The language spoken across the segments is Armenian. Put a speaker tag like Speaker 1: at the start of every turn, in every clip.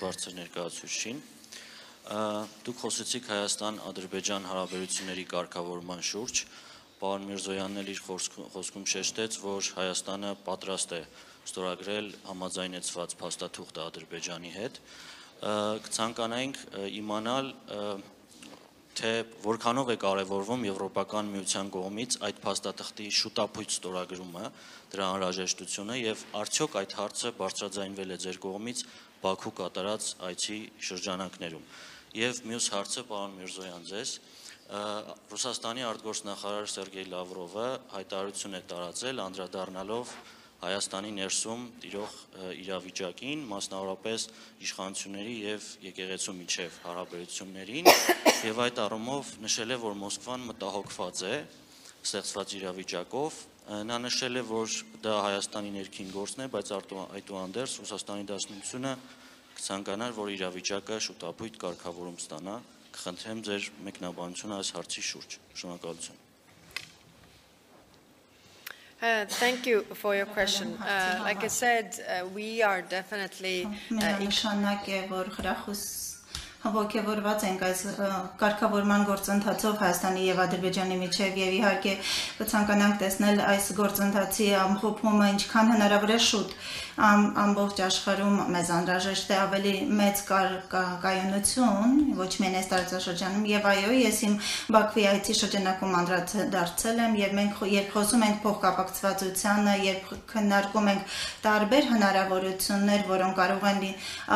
Speaker 1: բարձր ներկայացուցչին։ Դուք խոսեցիք Հայաստան-Ադրբեջան հարաբերությունների կարգավորման շուրջ, պարոն Միրզոյանն էլ իր խոսքում շեշտեց, որ Հայաստանը պատրաստ է ստորագրել համաձայնեցված փաստաթուղթը Ադրբեջանի հետ։ Կցանկանայինք իմանալ, թե որքանով է կարևորվում Եվրոպական միության կողմից այդ փաստաթղթի շուտապույտ ստորագրումը, դրա անհրաժեշտությունը եւ արդյոք այդ հարցը բարձրաձայնվել է ձեր կողմից Բաքու կատարած այցի շրջանակներում։ Եվ մյուս հարցը, պարոն Միրզոյան, ձեզ Ռուսաստանի արտգործնախարար Սերգեյ Լավրովը հայտարարություն է տարածել անդրադառնալով Հայաստանի ներսում տիրող իրավիճակին, մասնավորապես իշխանությունների եւ եկեղեցու միջև հարաբերություններին, եւ այդ առումով նշել է, որ Մոսկվան մտահոգված է ստեղծված իրավիճակով։ Նա նշել է, որ դա Հայաստանի ներքին գործն է, բայց այդուհանդերձ Ռուսաստանի Դաշնությունը կցանկանար, որ իրավիճակը շուտապույտ կարգավորում ստանա։ Կխնդրեմ ձեր մեկնաբանությունը այս հարցի շուրջ։ Շնորհակալություն։
Speaker 2: Thank you for your question. Like I said, we are definitely
Speaker 3: հոգևորված ենք այս կարգավորման գործընթացով Հայաստանի եւ Ադրբեջանի միջեւ եւ իհարկե կցանկանանք տեսնել այս գործընթացի ամփոփումը ինչքան հնարավոր է շուտ ամբողջ աշխարհում մեզ անհրաժեշտ է ավելի մեծ կայունություն ոչ միայն այս տարածաշրջանում եւ այո ես իմ Բաքվի այցի շրջանակում անդրադարձել եմ եւ մենք երբ խոսում ենք փոխկապակցվածությանը երբ քննարկում ենք տարբեր հնարավորություններ որոնք կարող են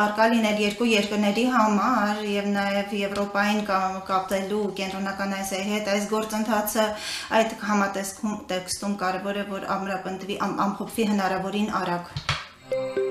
Speaker 3: արկա լինել երկու երկրների համար եւ նաեւ Եվրոպային կապելու կենտրոնական Ասիայի հետ այս գործընթացը այդ համատեքստում կարևոր է որ ամրապնդվի ամփոփվի հնարավորին արագ